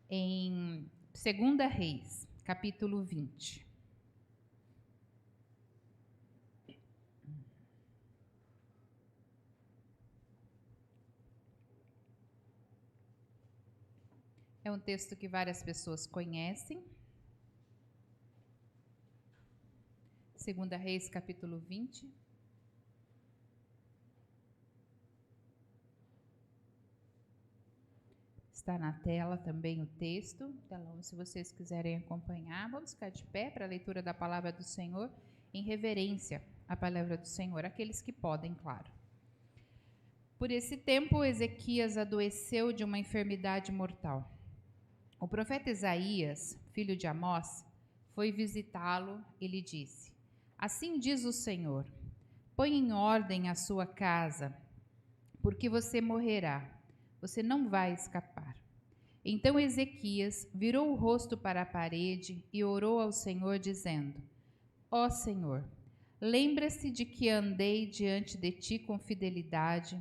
em 2 Reis, capítulo 20. É um texto que várias pessoas conhecem. 2 Reis, capítulo 20. Está na tela também o texto. Então, se vocês quiserem acompanhar, vamos ficar de pé para a leitura da palavra do Senhor, em reverência à palavra do Senhor, aqueles que podem, claro. Por esse tempo, Ezequias adoeceu de uma enfermidade mortal. O profeta Isaías, filho de Amós, foi visitá-lo e lhe disse: Assim diz o Senhor, põe em ordem a sua casa, porque você morrerá, você não vai escapar. Então Ezequias virou o rosto para a parede e orou ao Senhor, dizendo: Ó Senhor, lembra-se de que andei diante de ti com fidelidade,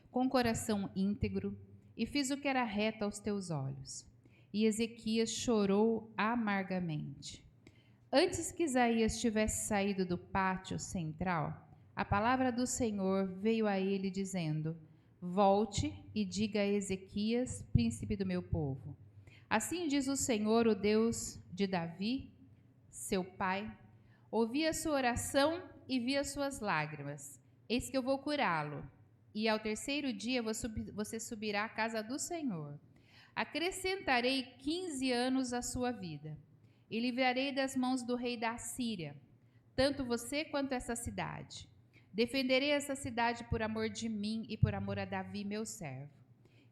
com coração íntegro, e fiz o que era reto aos teus olhos. E Ezequias chorou amargamente. Antes que Isaías tivesse saído do pátio central, a palavra do Senhor veio a ele dizendo: Volte e diga a Ezequias, príncipe do meu povo. Assim diz o Senhor, o Deus de Davi, seu pai: ouvi a sua oração e vi as suas lágrimas. Eis que eu vou curá-lo. E ao terceiro dia você subirá à casa do Senhor. Acrescentarei 15 anos à sua vida, e livrarei das mãos do rei da Assíria, tanto você quanto essa cidade. Defenderei essa cidade por amor de mim e por amor a Davi, meu servo.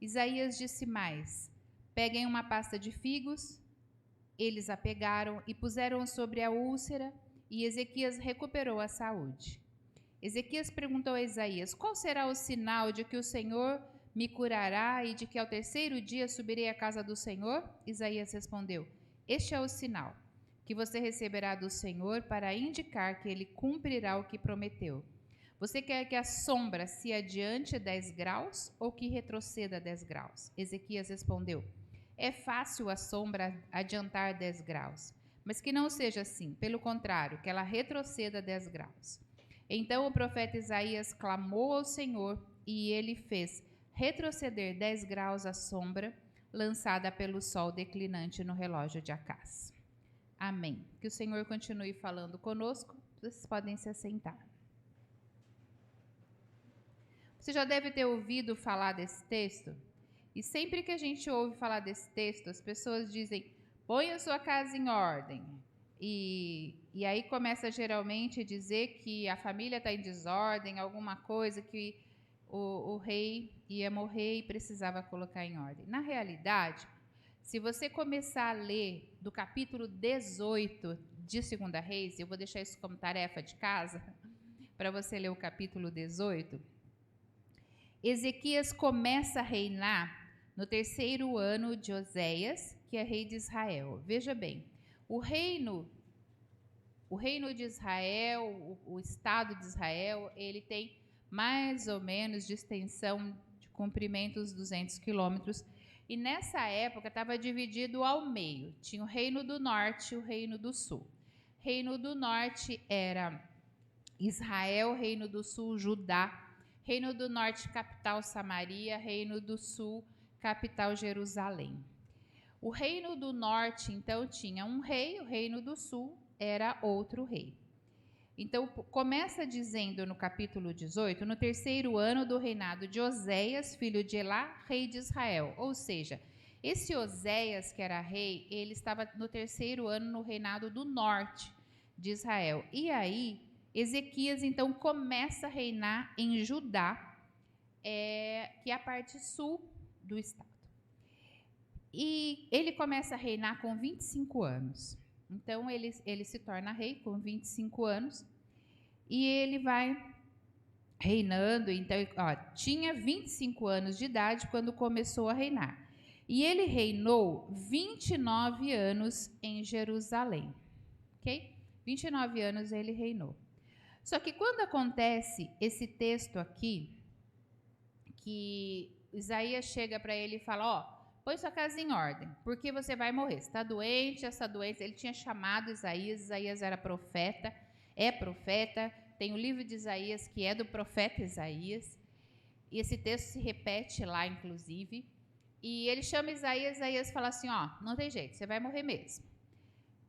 Isaías disse mais: peguem uma pasta de figos. Eles a pegaram e puseram sobre a úlcera, e Ezequias recuperou a saúde. Ezequias perguntou a Isaías: qual será o sinal de que o Senhor me curará e de que ao terceiro dia subirei à casa do Senhor? Isaías respondeu: este é o sinal que você receberá do Senhor para indicar que ele cumprirá o que prometeu. Você quer que a sombra se adiante 10 graus ou que retroceda 10 graus? Ezequias respondeu: é fácil a sombra adiantar 10 graus, mas que não seja assim, pelo contrário, que ela retroceda 10 graus. Então o profeta Isaías clamou ao Senhor e ele fez retroceder 10 graus a sombra lançada pelo sol declinante no relógio de Acás. Amém. Que o Senhor continue falando conosco. Vocês podem se assentar. Você já deve ter ouvido falar desse texto? E sempre que a gente ouve falar desse texto, as pessoas dizem: põe a sua casa em ordem. E aí começa geralmente a dizer que a família está em desordem, alguma coisa que o rei ia morrer e precisava colocar em ordem. Na realidade, se você começar a ler do capítulo 18 de 2 Reis, eu vou deixar isso como tarefa de casa, para você ler o capítulo 18, Ezequias começa a reinar no terceiro ano de Oséias, que é rei de Israel. Veja bem, o reino de Israel, o Estado de Israel, ele tem mais ou menos de extensão de comprimento uns 200 quilômetros, e nessa época estava dividido ao meio. Tinha o reino do norte e o reino do sul. Reino do norte era Israel, reino do sul, Judá. Reino do norte, capital Samaria. Reino do sul, capital Jerusalém. O reino do norte, então, tinha um rei, o reino do sul era outro rei. Então, começa dizendo no capítulo 18, no terceiro ano do reinado de Oséias, filho de Elá, rei de Israel. Ou seja, esse Oséias, que era rei, ele estava no terceiro ano no reinado do norte de Israel. E aí, Ezequias, então, começa a reinar em Judá, que é a parte sul do estado. E ele começa a reinar com 25 anos. Então, ele se torna rei com 25 anos e ele vai reinando. Então, tinha 25 anos de idade quando começou a reinar. E ele reinou 29 anos em Jerusalém. Ok? 29 anos ele reinou. Só que quando acontece esse texto aqui, que Isaías chega para ele e fala: põe sua casa em ordem, porque você vai morrer. Você está doente, essa doença... Ele tinha chamado Isaías, Isaías era profeta, é profeta, tem o livro de Isaías, que é do profeta Isaías, e esse texto se repete lá, inclusive, e ele chama Isaías, Isaías fala assim, ó, não tem jeito, você vai morrer mesmo.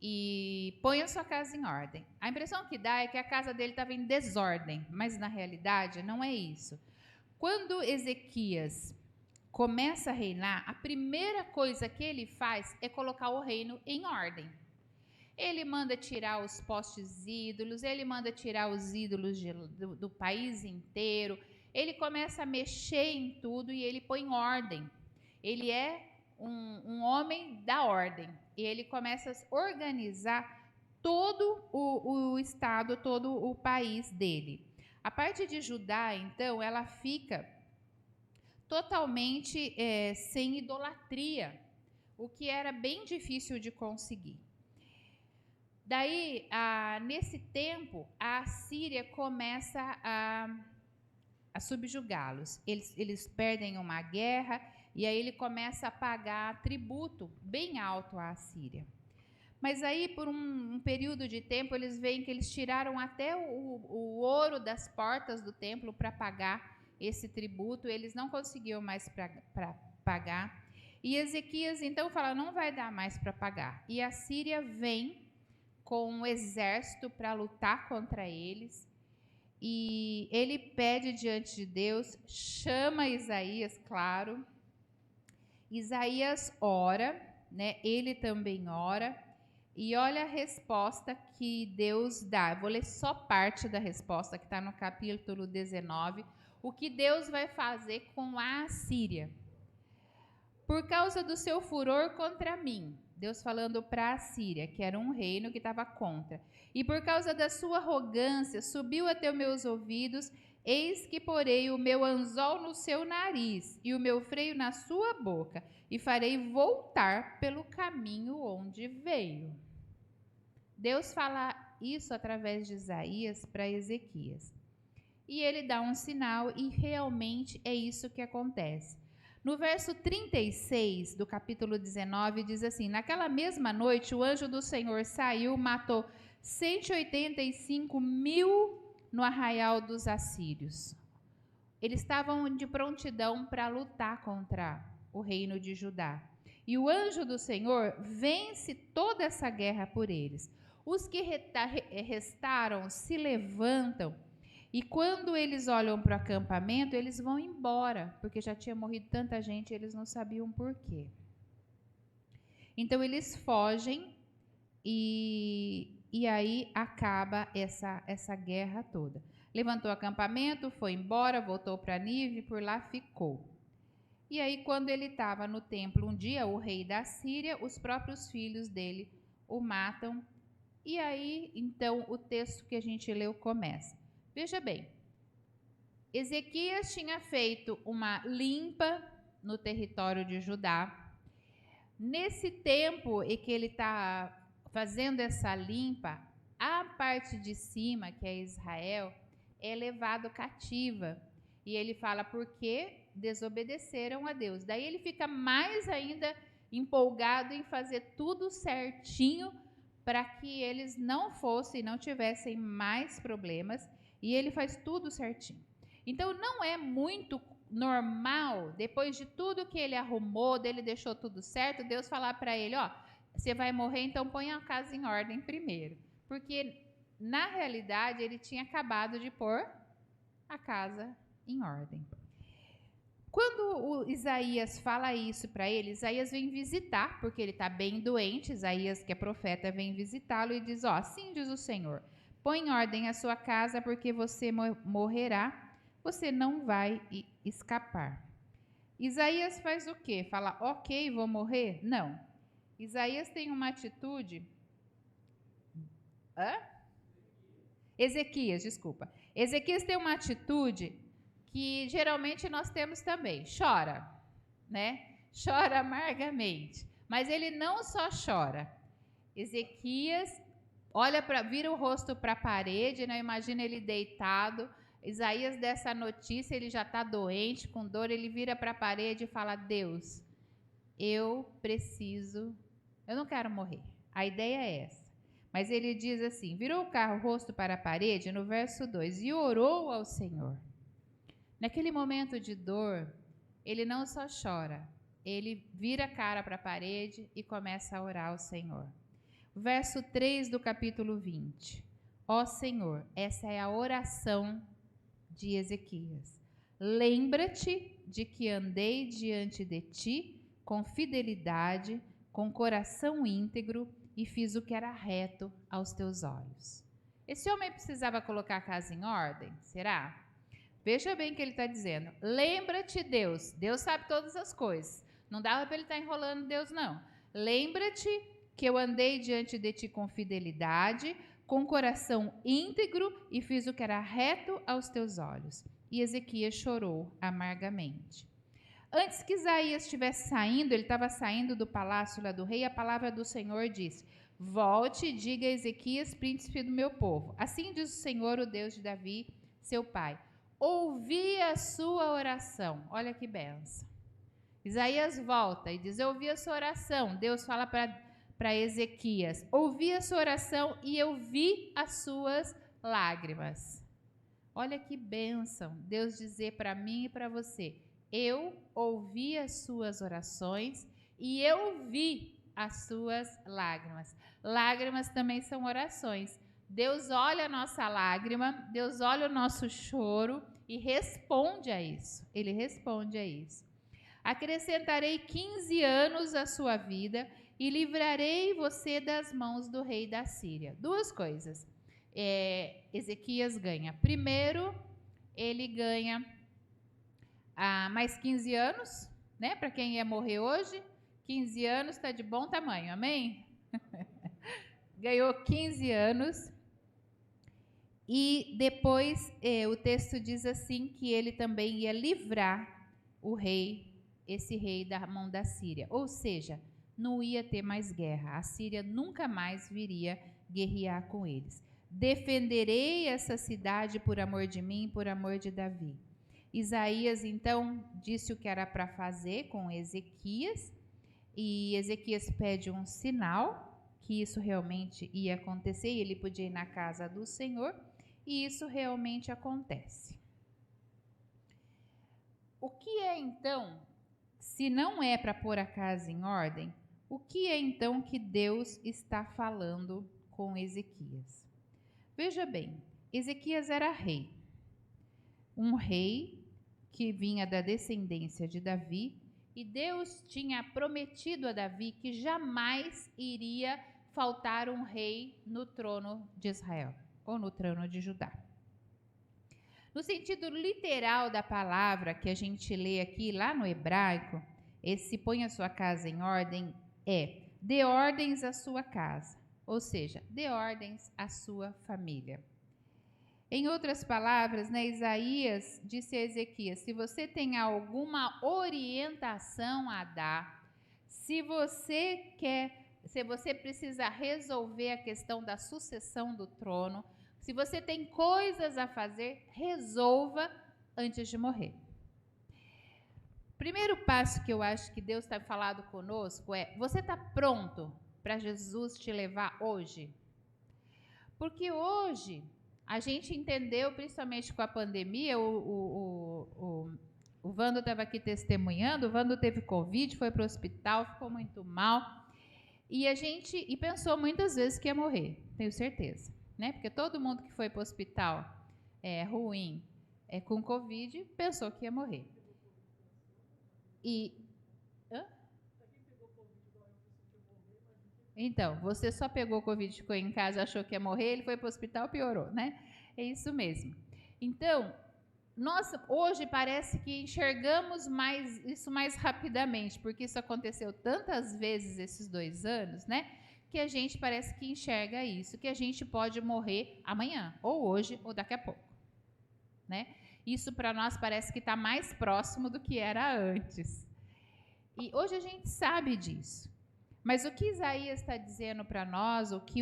E põe a sua casa em ordem. A impressão que dá é que a casa dele estava em desordem, mas na realidade não é isso. Quando Ezequias começa a reinar, a primeira coisa que ele faz é colocar o reino em ordem. Ele manda tirar os postes ídolos, ele manda tirar os ídolos do país inteiro, ele começa a mexer em tudo e ele põe em ordem. Ele é um homem da ordem e ele começa a organizar todo o estado, todo o país dele. A parte de Judá, então, ela fica totalmente sem idolatria, o que era bem difícil de conseguir. Daí, nesse tempo, a Síria começa a subjugá-los. Eles perdem uma guerra e aí ele começa a pagar tributo bem alto à Síria. Mas aí, por um período de tempo, eles veem que eles tiraram até o ouro das portas do templo para pagar esse tributo. Eles não conseguiam mais para pagar. E Ezequias, então, fala, não vai dar mais para pagar. E a Síria vem com um exército para lutar contra eles. E ele pede diante de Deus, chama Isaías, claro. Isaías ora, né? Ele também ora. E olha a resposta que Deus dá. Eu vou ler só parte da resposta que está no capítulo 19. O que Deus vai fazer com a Assíria. Por causa do seu furor contra mim, Deus falando para a Síria, que era um reino que estava contra. E por causa da sua arrogância, subiu até os meus ouvidos, eis que porei o meu anzol no seu nariz e o meu freio na sua boca, e farei voltar pelo caminho onde veio. Deus fala isso através de Isaías para Ezequias. E ele dá um sinal e realmente é isso que acontece. No verso 36 do capítulo 19 diz assim, naquela mesma noite o anjo do Senhor saiu, matou 185 mil no arraial dos assírios. Eles estavam de prontidão para lutar contra o reino de Judá. E o anjo do Senhor vence toda essa guerra por eles. Os que restaram se levantam e quando eles olham para o acampamento, eles vão embora, porque já tinha morrido tanta gente, eles não sabiam por quê. Então eles fogem e aí acaba essa guerra toda. Levantou o acampamento, foi embora, voltou para Nínive, por lá ficou. E aí quando ele estava no templo, um dia o rei da Síria, os próprios filhos dele o matam. E aí, então, o texto que a gente leu começa. Veja bem, Ezequias tinha feito uma limpa no território de Judá. Nesse tempo em que ele está fazendo essa limpa, a parte de cima, que é Israel, é levado cativa. E ele fala, porque desobedeceram a Deus. Daí ele fica mais ainda empolgado em fazer tudo certinho para que eles não tivessem mais problemas, e ele faz tudo certinho. Então, não é muito normal, depois de tudo que ele arrumou, dele deixou tudo certo, Deus falar para ele, ó, você vai morrer, então põe a casa em ordem primeiro. Porque, na realidade, ele tinha acabado de pôr a casa em ordem. Quando o Isaías fala isso para ele, Isaías vem visitar, porque ele está bem doente, Isaías, que é profeta, vem visitá-lo e diz, ó, assim diz o Senhor, põe em ordem a sua casa, porque você morrerá, você não vai escapar. Isaías faz o quê? Fala, ok, vou morrer? Não. Isaías tem uma atitude... Ezequias tem uma atitude que geralmente nós temos também. Chora, né? Chora amargamente. Mas ele não só chora. Ezequias vira o rosto para a parede, né? Imagina ele deitado. Isaías dessa notícia, ele já está doente, com dor, ele vira para a parede e fala, Deus, eu não quero morrer. A ideia é essa. Mas ele diz assim, virou o rosto para a parede, no verso 2, e orou ao Senhor. Naquele momento de dor, ele não só chora, ele vira a cara para a parede e começa a orar ao Senhor. Verso 3 do capítulo 20. Ó Senhor, essa é a oração de Ezequias. Lembra-te de que andei diante de ti com fidelidade, com coração íntegro e fiz o que era reto aos teus olhos. Esse homem precisava colocar a casa em ordem? Será? Veja bem o que ele está dizendo. Lembra-te, Deus. Deus sabe todas as coisas. Não dava para ele estar enrolando Deus, não. Lembra-te que eu andei diante de ti com fidelidade, com coração íntegro e fiz o que era reto aos teus olhos. E Ezequias chorou amargamente. Antes que Isaías estivesse saindo, ele estava saindo do palácio lá do rei, a palavra do Senhor disse: volte e diga a Ezequias, príncipe do meu povo. Assim diz o Senhor, o Deus de Davi, seu pai. Ouvi a sua oração. Olha que benção. Isaías volta e diz: eu ouvi a sua oração. Deus fala para Ezequias: ouvi a sua oração e eu vi as suas lágrimas. Olha que bênção Deus dizer para mim e para você: eu ouvi as suas orações e eu vi as suas lágrimas. Lágrimas também são orações. Deus olha a nossa lágrima, Deus olha o nosso choro e responde a isso. Ele responde a isso. Acrescentarei 15 anos à sua vida e livrarei você das mãos do rei da Síria. Duas coisas. Ezequias ganha. Primeiro, ele ganha mais 15 anos, né? Para quem ia morrer hoje, 15 anos está de bom tamanho, amém? Ganhou 15 anos. E depois o texto diz assim que ele também ia livrar o rei, esse rei da mão da Síria. Ou seja, não ia ter mais guerra. A Síria nunca mais viria guerrear com eles. Defenderei essa cidade por amor de mim, por amor de Davi. Isaías, então, disse o que era para fazer com Ezequias. E Ezequias pede um sinal que isso realmente ia acontecer. E ele podia ir na casa do Senhor. E isso realmente acontece. O que é então, se não é para pôr a casa em ordem, o que é então que Deus está falando com Ezequias? Veja bem, Ezequias era rei. Um rei que vinha da descendência de Davi, e Deus tinha prometido a Davi que jamais iria faltar um rei no trono de Israel, ou no trono de Judá. No sentido literal da palavra que a gente lê aqui, lá no hebraico, esse põe a sua casa em ordem dê ordens à sua casa, ou seja, dê ordens à sua família. Em outras palavras, né, Isaías disse a Ezequias: se você tem alguma orientação a dar, se você precisa resolver a questão da sucessão do trono, se você tem coisas a fazer, resolva antes de morrer. Primeiro passo que eu acho que Deus está falando conosco você está pronto para Jesus te levar hoje? Porque hoje a gente entendeu, principalmente com a pandemia, o Vando estava aqui testemunhando, o Vando teve Covid, foi para o hospital, ficou muito mal, e pensou muitas vezes que ia morrer, tenho certeza, né? Porque todo mundo que foi para o hospital ruim, com Covid, pensou que ia morrer. Então, você só pegou Covid, ficou em casa, achou que ia morrer, ele foi para o hospital, piorou, né? É isso mesmo. Então, nós hoje parece que enxergamos isso mais rapidamente, porque isso aconteceu tantas vezes esses 2 anos, né? Que a gente parece que enxerga isso, que a gente pode morrer amanhã, ou hoje, ou daqui a pouco, né? Isso para nós parece que está mais próximo do que era antes. E hoje a gente sabe disso. Mas o que Isaías está dizendo para nós, o que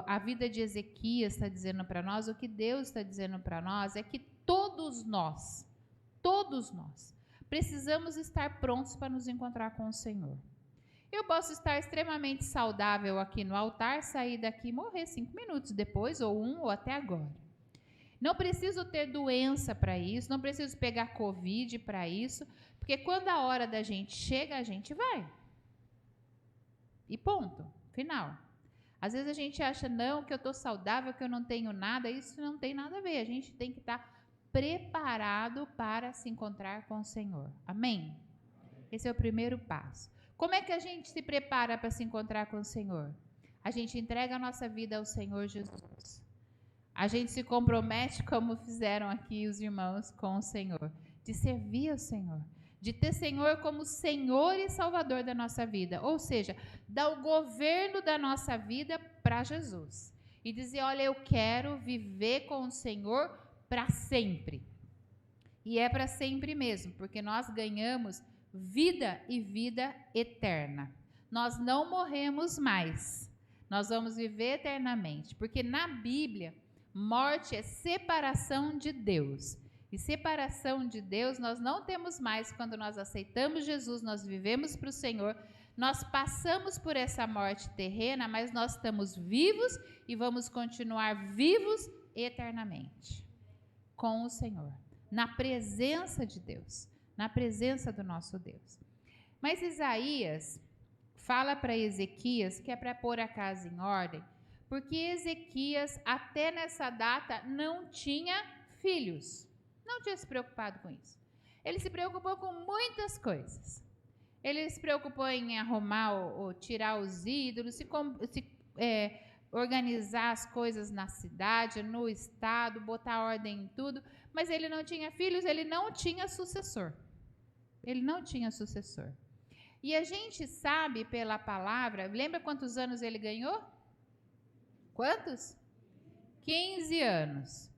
a vida de Ezequias está dizendo para nós, o que Deus está dizendo para nós, é que todos nós, precisamos estar prontos para nos encontrar com o Senhor. Eu posso estar extremamente saudável aqui no altar, sair daqui e morrer 5 minutos depois, ou 1, ou até agora. Não preciso ter doença para isso, não preciso pegar Covid para isso, porque quando a hora da gente chega, a gente vai. E ponto, final. Às vezes a gente acha, não, que eu estou saudável, que eu não tenho nada, isso não tem nada a ver. A gente tem que estar preparado para se encontrar com o Senhor. Amém? Esse é o primeiro passo. Como é que a gente se prepara para se encontrar com o Senhor? A gente entrega a nossa vida ao Senhor Jesus. A gente se compromete, como fizeram aqui os irmãos, com o Senhor, de servir ao Senhor, de ter Senhor como Senhor e Salvador da nossa vida, ou seja, dar o governo da nossa vida para Jesus e dizer, olha, eu quero viver com o Senhor para sempre. E é para sempre mesmo, porque nós ganhamos vida e vida eterna. Nós não morremos mais, nós vamos viver eternamente, porque na Bíblia, morte é separação de Deus. E separação de Deus nós não temos mais quando nós aceitamos Jesus, nós vivemos para o Senhor, nós passamos por essa morte terrena, mas nós estamos vivos e vamos continuar vivos eternamente com o Senhor, na presença de Deus, na presença do nosso Deus. Mas Isaías fala para Ezequias que é para pôr a casa em ordem, porque Ezequias, até nessa data, não tinha filhos. Não tinha se preocupado com isso. Ele se preocupou com muitas coisas. Ele se preocupou em arrumar ou tirar os ídolos, organizar as coisas na cidade, no estado, botar ordem em tudo. Mas ele não tinha filhos, ele não tinha sucessor. Ele não tinha sucessor. E a gente sabe pela palavra, lembra quantos anos ele ganhou? Quantos? 15 anos.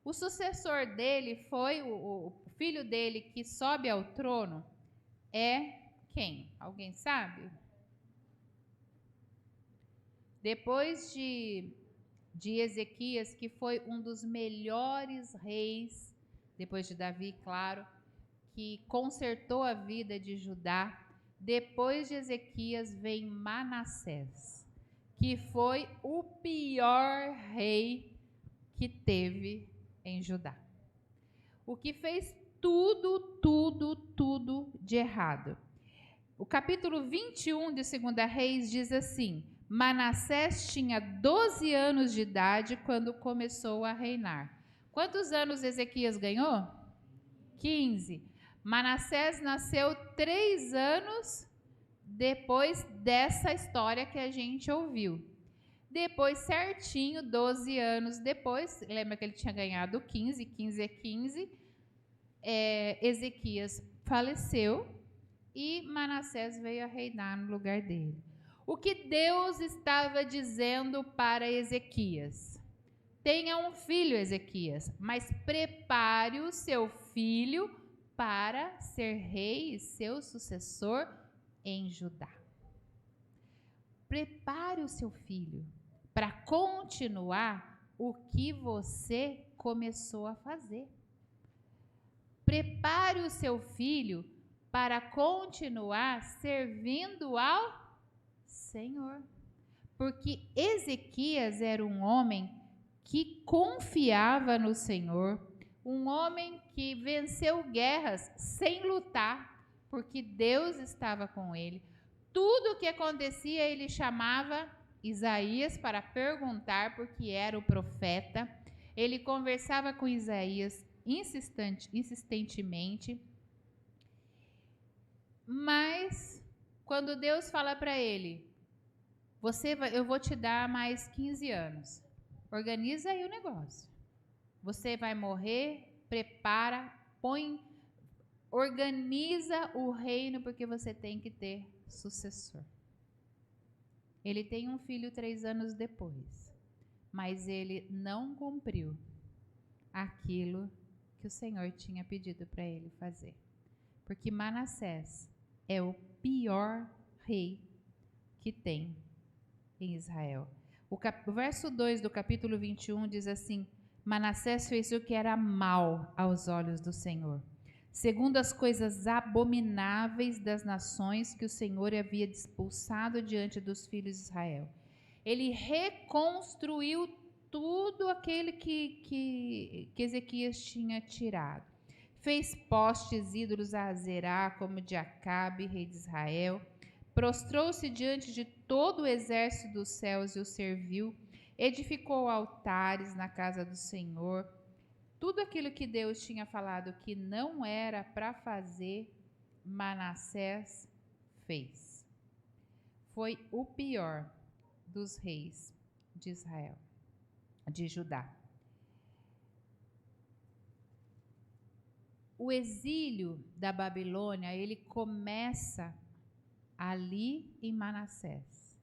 O sucessor dele foi, o filho dele que sobe ao trono é quem? Alguém sabe? Depois de Ezequias, que foi um dos melhores reis, depois de Davi, claro, que consertou a vida de Judá, depois de Ezequias vem Manassés, que foi o pior rei que teve em Judá. O que fez tudo de errado. O capítulo 21 de 2 Reis diz assim: Manassés tinha 12 anos de idade quando começou a reinar. Quantos anos Ezequias ganhou? 15. Manassés nasceu 3 anos depois dessa história que a gente ouviu. Depois, certinho, 12 anos depois, lembra que ele tinha ganhado 15, 15 é 15, Ezequias faleceu e Manassés veio a reinar no lugar dele. O que Deus estava dizendo para Ezequias? Tenha um filho, Ezequias, mas prepare o seu filho para ser rei e seu sucessor em Judá. Prepare o seu filho para continuar o que você começou a fazer. Prepare o seu filho para continuar servindo ao Senhor. Porque Ezequias era um homem que confiava no Senhor, um homem que venceu guerras sem lutar, porque Deus estava com ele. Tudo o que acontecia, ele chamava Isaías para perguntar, porque era o profeta. Ele conversava com Isaías insistentemente. Mas, quando Deus fala para ele, eu vou te dar mais 15 anos. Organiza aí o negócio. Você vai morrer, prepara, organiza o reino, porque você tem que ter sucessor. Ele tem um filho 3 anos depois, mas ele não cumpriu aquilo que o Senhor tinha pedido para ele fazer. Porque Manassés é o pior rei que tem em Israel. O verso 2 do capítulo 21 diz assim: Manassés fez o que era mal aos olhos do Senhor. segundo as coisas abomináveis das nações que o Senhor havia expulsado diante dos filhos de Israel. Ele reconstruiu tudo aquele que Ezequias tinha tirado. Fez postes ídolos a Azerá, como de Acabe, rei de Israel. Prostrou-se diante de todo o exército dos céus e o serviu. Edificou altares na casa do Senhor. Tudo aquilo que Deus tinha falado que não era para fazer, Manassés fez. Foi o pior dos reis de Israel, de Judá. O exílio da Babilônia, ele começa ali em Manassés.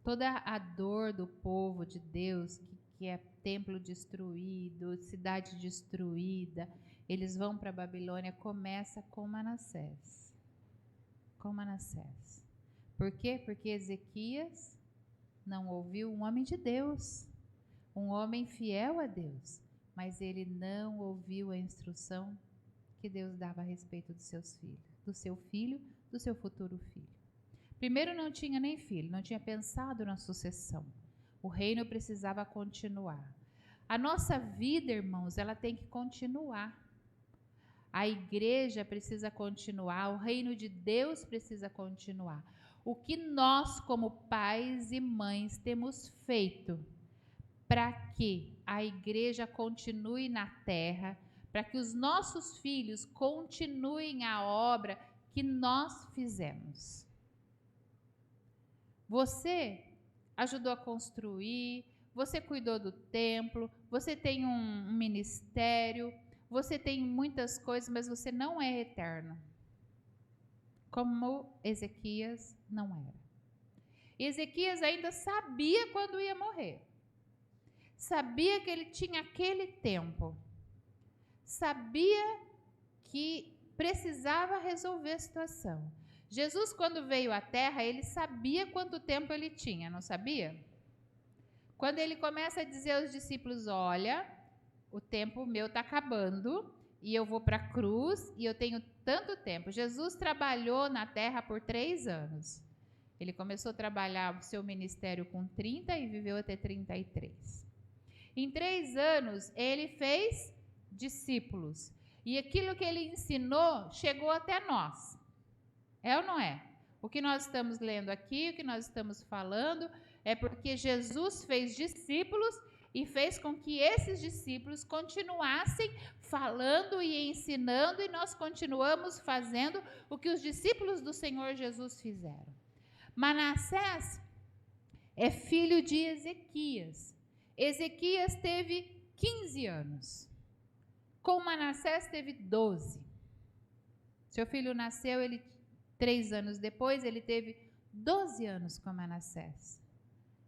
Toda a dor do povo de Deus, que é templo destruído, cidade destruída, eles vão para a Babilônia, começa com Manassés. Com Manassés. Por quê? Porque Ezequias não ouviu um homem de Deus, um homem fiel a Deus, mas ele não ouviu a instrução que Deus dava a respeito dos seus filhos, do seu filho, do seu futuro filho. Primeiro, não tinha nem filho, não tinha pensado na sucessão. O reino precisava continuar. A nossa vida, irmãos, ela tem que continuar. A igreja precisa continuar, o reino de Deus precisa continuar. O que nós, como pais e mães, temos feito para que a igreja continue na terra, para que os nossos filhos continuem a obra que nós fizemos. Você ajudou a construir, você cuidou do templo, você tem um ministério, você tem muitas coisas, mas você não é eterno. Como Ezequias não era. Ezequias ainda sabia quando ia morrer. Sabia que ele tinha aquele tempo. Sabia que precisava resolver a situação. Jesus, quando veio à terra, ele sabia quanto tempo ele tinha, não sabia? Quando ele começa a dizer aos discípulos, olha, o tempo meu está acabando e eu vou para a cruz e eu tenho tanto tempo. Jesus trabalhou na terra por 3 anos. Ele começou a trabalhar o seu ministério com 30 e viveu até 33. Em 3 anos, ele fez discípulos. E aquilo que ele ensinou chegou até nós. É ou não é? O que nós estamos lendo aqui, o que nós estamos falando, é porque Jesus fez discípulos e fez com que esses discípulos continuassem falando e ensinando, e nós continuamos fazendo o que os discípulos do Senhor Jesus fizeram. Manassés é filho de Ezequias. Ezequias teve 15 anos. Com Manassés teve 12. Seu filho nasceu, 3 anos depois, ele teve 12 anos com Manassés.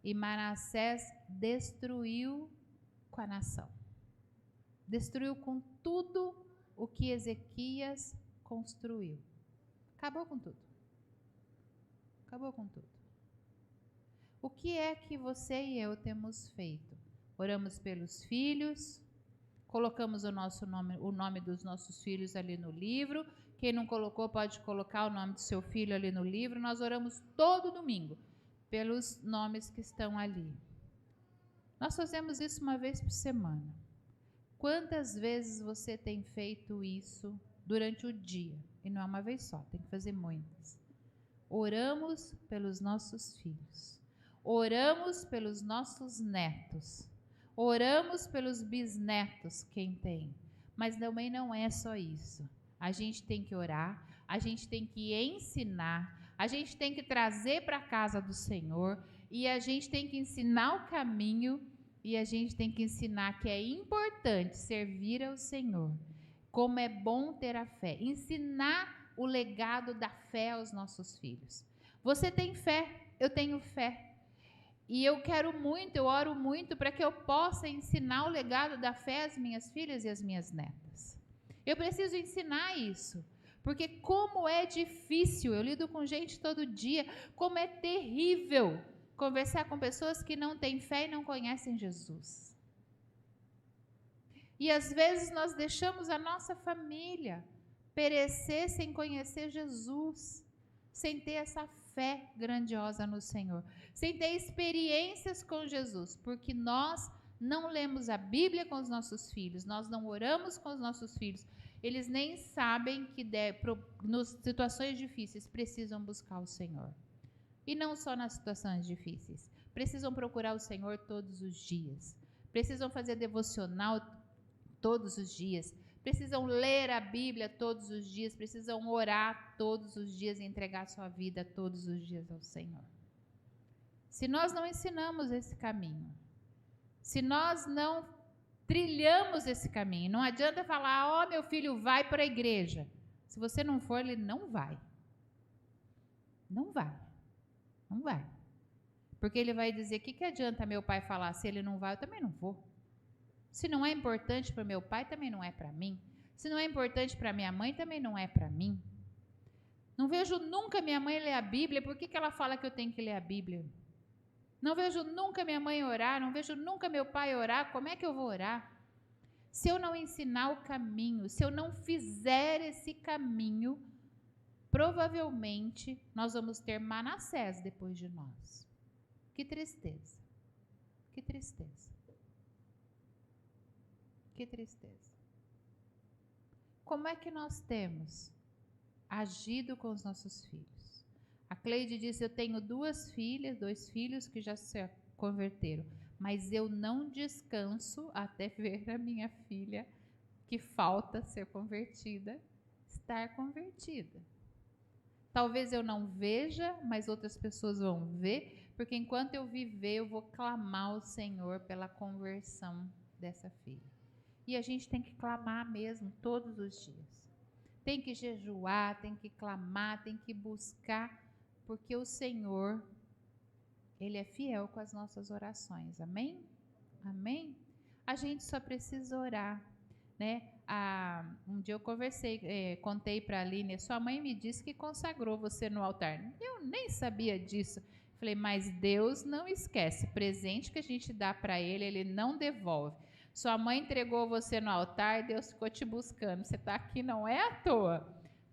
E Manassés destruiu com a nação. Destruiu com tudo o que Ezequias construiu. Acabou com tudo. Acabou com tudo. O que é que você e eu temos feito? Oramos pelos filhos, colocamos o nome dos nossos filhos ali no livro. Quem não colocou pode colocar o nome do seu filho ali no livro. Nós oramos todo domingo pelos nomes que estão ali. Nós fazemos isso uma vez por semana. Quantas vezes você tem feito isso durante o dia? E não é uma vez só, tem que fazer muitas. Oramos pelos nossos filhos. Oramos pelos nossos netos. Oramos pelos bisnetos, quem tem. Mas também não é só isso. A gente tem que orar, a gente tem que ensinar, a gente tem que trazer para a casa do Senhor, e a gente tem que ensinar o caminho, e a gente tem que ensinar que é importante servir ao Senhor, como é bom ter a fé, ensinar o legado da fé aos nossos filhos. Você tem fé, eu tenho fé. E eu quero muito, eu oro muito para que eu possa ensinar o legado da fé às minhas filhas e às minhas netas. Eu preciso ensinar isso, porque como é difícil, eu lido com gente todo dia, como é terrível conversar com pessoas que não têm fé e não conhecem Jesus. E às vezes nós deixamos a nossa família perecer sem conhecer Jesus, sem ter essa fé grandiosa no Senhor, sem ter experiências com Jesus, porque nós não lemos a Bíblia com os nossos filhos, nós não oramos com os nossos filhos, eles nem sabem que nas situações difíceis precisam buscar o Senhor. E não só nas situações difíceis, precisam procurar o Senhor todos os dias, precisam fazer devocional todos os dias, precisam ler a Bíblia todos os dias, precisam orar todos os dias e entregar sua vida todos os dias ao Senhor. Se nós não ensinamos esse caminho, se nós não trilhamos esse caminho, não adianta falar, ó, meu filho, vai para a igreja. Se você não for, ele não vai. Não vai. Não vai. Porque ele vai dizer, o que adianta meu pai falar? Se ele não vai, eu também não vou. Se não é importante para meu pai, também não é para mim. Se não é importante para minha mãe, também não é para mim. Não vejo nunca minha mãe ler a Bíblia, por que ela fala que eu tenho que ler a Bíblia? Não vejo nunca minha mãe orar, não vejo nunca meu pai orar, como é que eu vou orar? Se eu não ensinar o caminho, se eu não fizer esse caminho, provavelmente nós vamos ter Manassés depois de nós. Que tristeza. Que tristeza. Que tristeza. Como é que nós temos agido com os nossos filhos? A Cleide disse, eu tenho 2 filhos que já se converteram, mas eu não descanso até ver a minha filha, que falta ser convertida, estar convertida. Talvez eu não veja, mas outras pessoas vão ver, porque enquanto eu viver, eu vou clamar ao Senhor pela conversão dessa filha. E a gente tem que clamar mesmo todos os dias. Tem que jejuar, tem que clamar, tem que buscar, porque o Senhor, Ele é fiel com as nossas orações. Amém? Amém? A gente só precisa orar, né? Um dia eu contei para a Aline, sua mãe me disse que consagrou você no altar. Eu nem sabia disso. Falei, mas Deus não esquece. Presente que a gente dá para Ele, Ele não devolve. Sua mãe entregou você no altar e Deus ficou te buscando. Você está aqui não é à toa,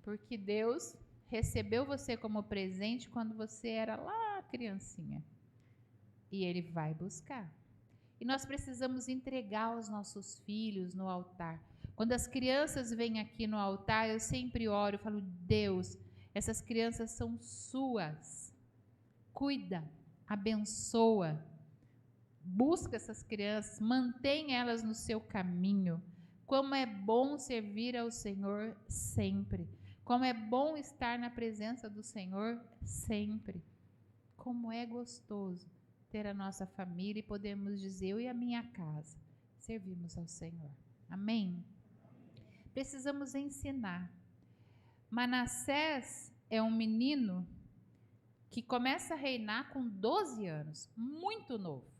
porque Deus recebeu você como presente quando você era lá criancinha. E Ele vai buscar. E nós precisamos entregar os nossos filhos no altar. Quando as crianças vêm aqui no altar, eu sempre oro e falo, Deus, essas crianças são suas. Cuida, abençoa. Busca essas crianças, mantém elas no seu caminho. Como é bom servir ao Senhor sempre. Como é bom estar na presença do Senhor sempre. Como é gostoso ter a nossa família e podemos dizer, eu e a minha casa servimos ao Senhor. Amém? Precisamos ensinar. Manassés é um menino que começa a reinar com 12 anos, muito novo.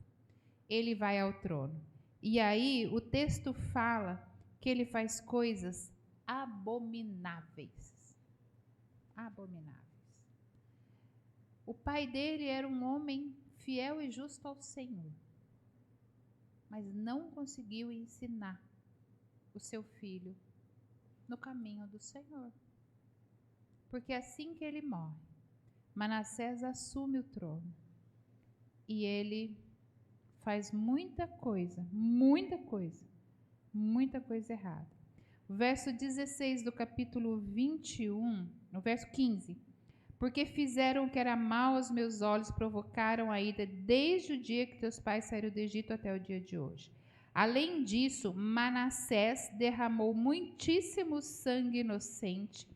Ele vai ao trono. E aí o texto fala que ele faz coisas abomináveis. Abomináveis. O pai dele era um homem fiel e justo ao Senhor, mas não conseguiu ensinar o seu filho no caminho do Senhor. Porque assim que ele morre, Manassés assume o trono e ele faz muita coisa errada. O verso 16 do capítulo 21, no verso 15. Porque fizeram o que era mal aos meus olhos, provocaram a ira desde o dia que teus pais saíram do Egito até o dia de hoje. Além disso, Manassés derramou muitíssimo sangue inocente,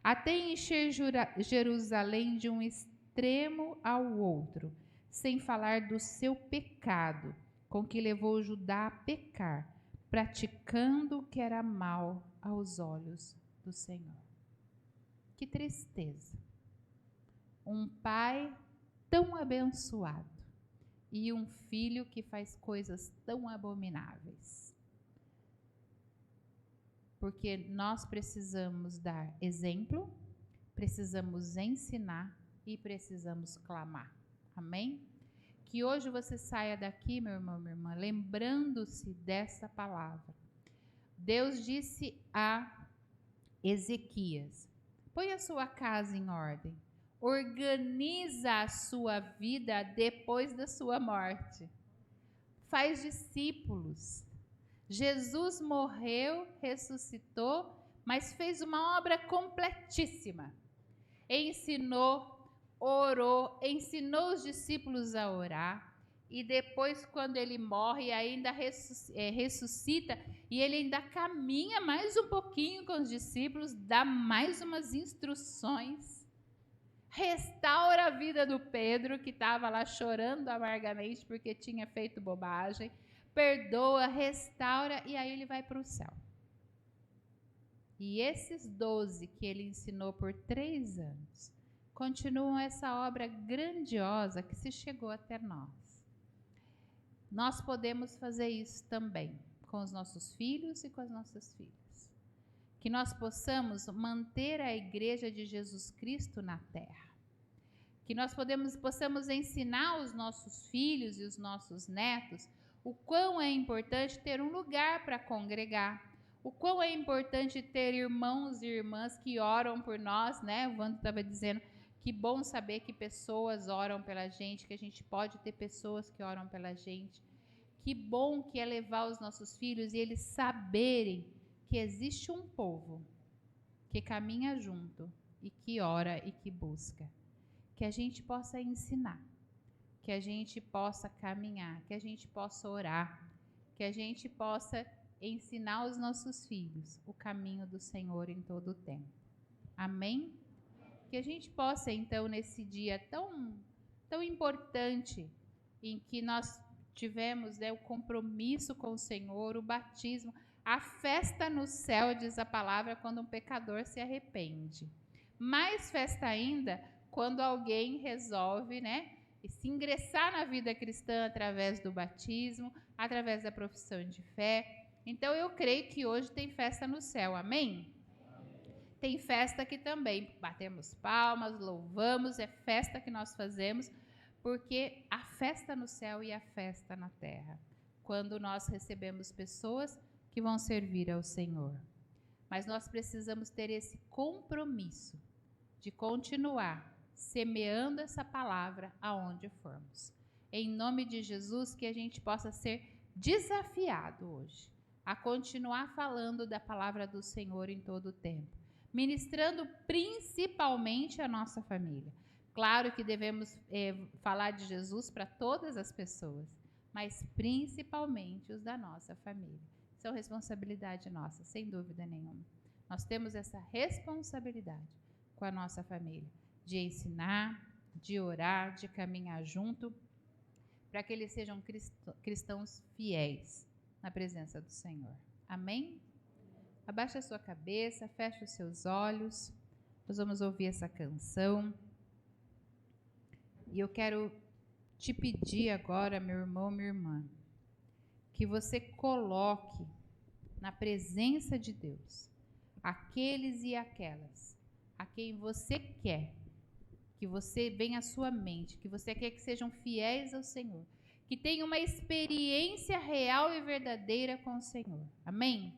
até encher Jerusalém de um extremo ao outro, sem falar do seu pecado, com que levou Judá a pecar, praticando o que era mal aos olhos do Senhor. Que tristeza! Um pai tão abençoado e um filho que faz coisas tão abomináveis. Porque nós precisamos dar exemplo, precisamos ensinar e precisamos clamar. Amém? Que hoje você saia daqui, meu irmão, minha irmã, lembrando-se dessa palavra. Deus disse a Ezequias: põe a sua casa em ordem, organiza a sua vida depois da sua morte, faz discípulos. Jesus morreu, ressuscitou, mas fez uma obra completíssima. Ensinou, orou, ensinou os discípulos a orar. E depois, quando ele morre, ainda ressuscita, e ele ainda caminha mais um pouquinho com os discípulos, dá mais umas instruções, restaura a vida do Pedro, que estava lá chorando amargamente porque tinha feito bobagem, perdoa, restaura, e aí ele vai para o céu. E esses 12 que ele ensinou por 3 anos, continuam essa obra grandiosa que se chegou até nós. Nós podemos fazer isso também com os nossos filhos e com as nossas filhas. Que nós possamos manter a igreja de Jesus Cristo na terra. Que nós possamos ensinar os nossos filhos e os nossos netos o quão é importante ter um lugar para congregar, o quão é importante ter irmãos e irmãs que oram por nós, né? O Wando estava dizendo que bom saber que pessoas oram pela gente, que a gente pode ter pessoas que oram pela gente. Que bom que é levar os nossos filhos e eles saberem que existe um povo que caminha junto e que ora e que busca. Que a gente possa ensinar, que a gente possa caminhar, que a gente possa orar, que a gente possa ensinar os nossos filhos o caminho do Senhor em todo o tempo. Amém? Que a gente possa, então, nesse dia tão importante em que nós tivemos, né, o compromisso com o Senhor, o batismo, a festa no céu, diz a palavra, quando um pecador se arrepende. Mais festa ainda quando alguém resolve, né, se ingressar na vida cristã através do batismo, através da profissão de fé. Então, eu creio que hoje tem festa no céu, amém? Tem festa aqui também, batemos palmas, louvamos, é festa que nós fazemos, porque a festa no céu e a festa na terra, quando nós recebemos pessoas que vão servir ao Senhor. Mas nós precisamos ter esse compromisso de continuar semeando essa palavra aonde formos. Em nome de Jesus, que a gente possa ser desafiado hoje a continuar falando da palavra do Senhor em todo o tempo, ministrando principalmente a nossa família. Claro que devemos falar de Jesus para todas as pessoas, mas principalmente os da nossa família. Isso é uma responsabilidade nossa, sem dúvida nenhuma. Nós temos essa responsabilidade com a nossa família, de ensinar, de orar, de caminhar junto, para que eles sejam cristãos fiéis na presença do Senhor. Amém? Abaixa a sua cabeça, fecha os seus olhos. Nós vamos ouvir essa canção. E eu quero te pedir agora, meu irmão, minha irmã, que você coloque na presença de Deus aqueles e aquelas a quem você quer, que você venha à sua mente, que você quer que sejam fiéis ao Senhor, que tenham uma experiência real e verdadeira com o Senhor. Amém?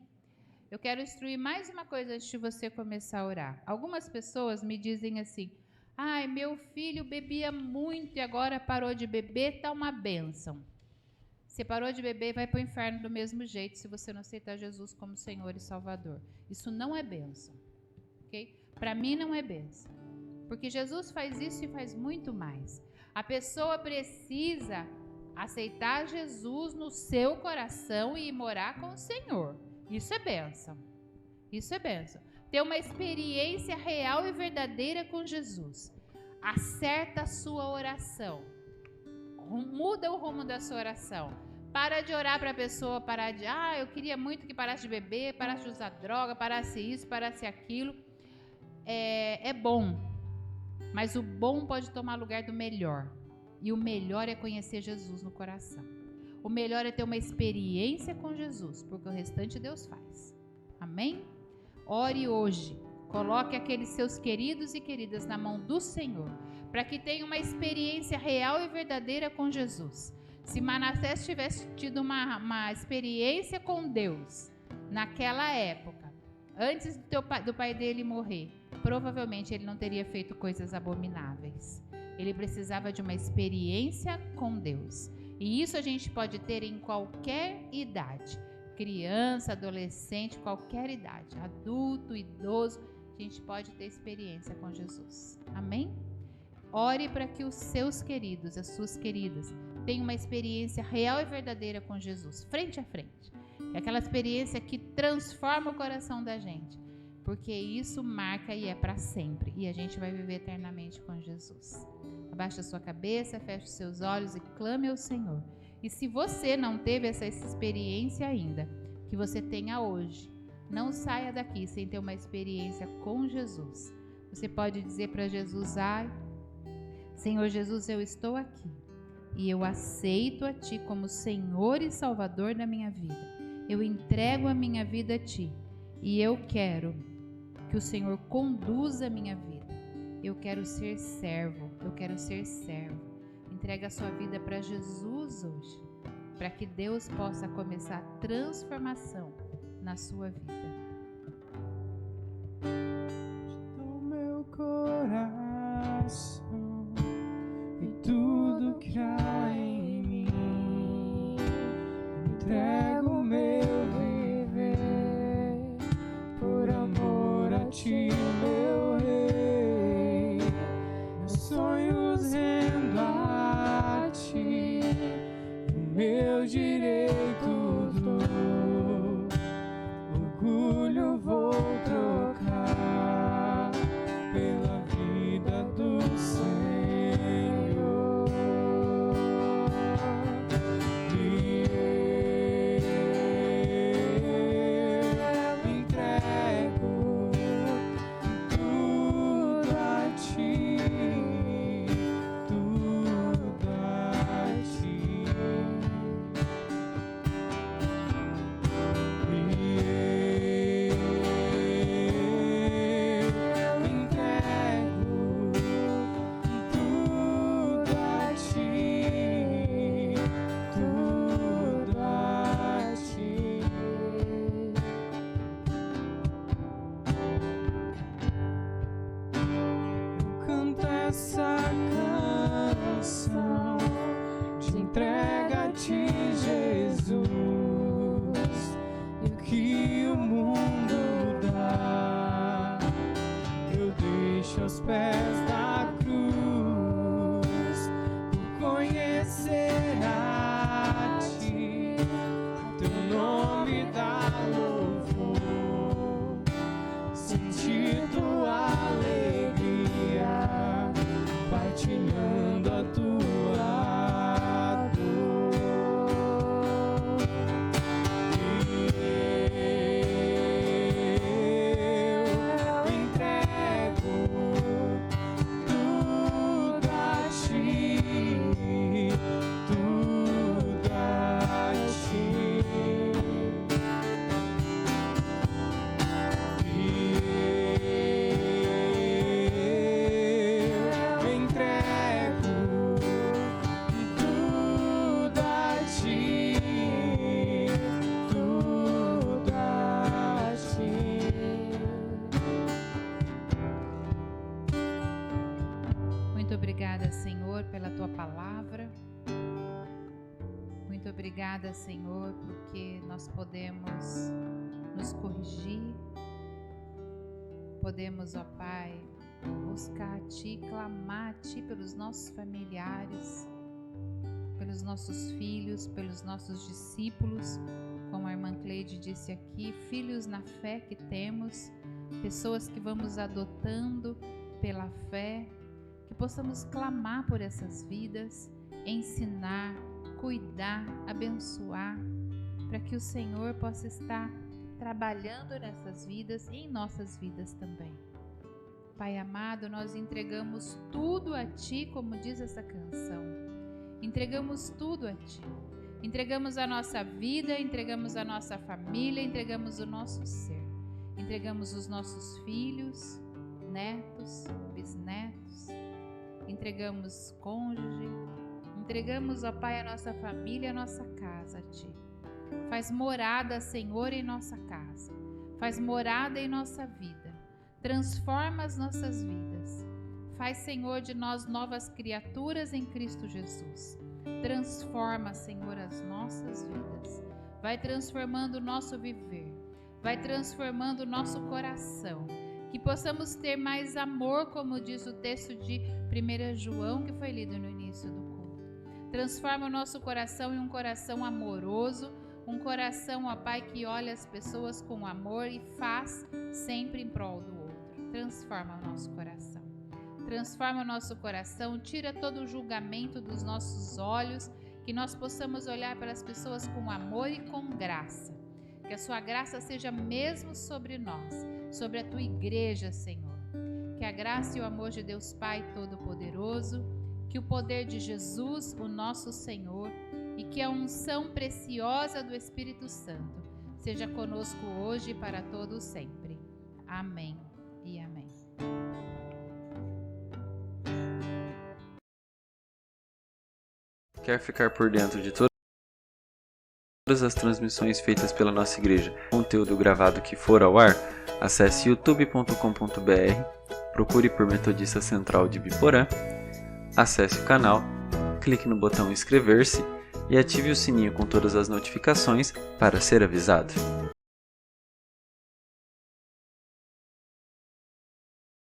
Eu quero instruir mais uma coisa antes de você começar a orar. Algumas pessoas me dizem assim: ai, meu filho bebia muito e agora parou de beber, tá uma bênção. Você parou de beber, vai para o inferno do mesmo jeito se você não aceitar Jesus como Senhor e Salvador. Isso não é bênção, ok? Para mim não é bênção, porque Jesus faz isso e faz muito mais. A pessoa precisa aceitar Jesus no seu coração e ir morar com o Senhor. Isso é bênção. Isso é bênção. Ter uma experiência real e verdadeira com Jesus. Acerta a sua oração. Muda o rumo da sua oração. Para de orar para a pessoa, parar de, eu queria muito que parasse de beber, parasse de usar droga, parasse isso, parasse aquilo. É bom, mas o bom pode tomar lugar do melhor. E o melhor é conhecer Jesus no coração. O melhor é ter uma experiência com Jesus, porque o restante Deus faz. Amém? Ore hoje. Coloque aqueles seus queridos e queridas na mão do Senhor, para que tenham uma experiência real e verdadeira com Jesus. Se Manassés tivesse tido uma experiência com Deus, naquela época, antes do pai dele morrer, provavelmente ele não teria feito coisas abomináveis. Ele precisava de uma experiência com Deus. E isso a gente pode ter em qualquer idade. Criança, adolescente, qualquer idade. Adulto, idoso, a gente pode ter experiência com Jesus. Amém? Ore para que os seus queridos, as suas queridas, tenham uma experiência real e verdadeira com Jesus, frente a frente. É aquela experiência que transforma o coração da gente, porque isso marca e é para sempre, e a gente vai viver eternamente com Jesus. Abaixe a sua cabeça, feche os seus olhos e clame ao Senhor. E se você não teve essa experiência ainda, que você tenha hoje, não saia daqui sem ter uma experiência com Jesus. Você pode dizer para Jesus: ai, Senhor Jesus, eu estou aqui e eu aceito a Ti como Senhor e Salvador da minha vida. Eu entrego a minha vida a Ti e eu quero que o Senhor conduza a minha vida. Eu quero ser servo, eu quero ser servo. Entrega a sua vida para Jesus hoje, para que Deus possa começar a transformação na sua vida. O meu coração e tudo que há em mim, entrego meu viver por amor a Ti, meu Rei. Meus sonhos rendo a Ti, o meu direito dou, orgulho vou trocar pela vida do Senhor. E eu entrego tudo a Ti, tudo a Ti. E eu entrego tudo a Ti, tudo a Ti. Eu canto essa canção de entrega a Ti, Jesus, e o que o mundo dá eu deixo aos pés da cruz, por conhecer a Ti, Teu nome dá louvor, sentir Tua alegria, partilhando a Tua dor. Eu entrego tudo a Ti, tudo a Ti. E eu entrego tudo a Ti, tudo a Ti. Muito obrigada, Senhor, pela Tua palavra. Muito obrigada, Senhor, porque nós podemos nos corrigir. Podemos, ó Pai, buscar a Ti, clamar a Ti pelos nossos familiares, pelos nossos filhos, pelos nossos discípulos, como a irmã Cleide disse aqui, filhos na fé que temos, pessoas que vamos adotando pela fé, que possamos clamar por essas vidas, ensinar, cuidar, abençoar, para que o Senhor possa estar trabalhando nessas vidas e em nossas vidas também. Pai amado, nós entregamos tudo a Ti, como diz essa canção. Entregamos tudo a Ti. Entregamos a nossa vida, entregamos a nossa família, entregamos o nosso ser. Entregamos os nossos filhos, netos, bisnetos. Entregamos cônjuge. Entregamos, ó Pai, a nossa família, a nossa casa a Ti. Faz morada, Senhor, em nossa casa. Faz morada em nossa vida. Transforma as nossas vidas. Faz, Senhor, de nós novas criaturas em Cristo Jesus. Transforma, Senhor, as nossas vidas. Vai transformando o nosso viver. Vai transformando o nosso coração. Que possamos ter mais amor, como diz o texto de 1 João, que foi lido no início do culto. Transforma o nosso coração em um coração amoroso, um coração, ó Pai, que olha as pessoas com amor e faz sempre em prol do outro. Transforma o nosso coração. Transforma o nosso coração, tira todo o julgamento dos nossos olhos, que nós possamos olhar para as pessoas com amor e com graça. Que a sua graça seja mesmo sobre nós, sobre a tua igreja, Senhor. Que a graça e o amor de Deus Pai Todo-Poderoso, que o poder de Jesus, o nosso Senhor, e que a unção preciosa do Espírito Santo seja conosco hoje e para todos sempre. Amém e amém. Quer ficar por dentro de todas as transmissões feitas pela nossa igreja, conteúdo gravado que for ao ar? Acesse youtube.com.br, procure por Metodista Central de Biporã, acesse o canal, clique no botão inscrever-se e ative o sininho com todas as notificações para ser avisado.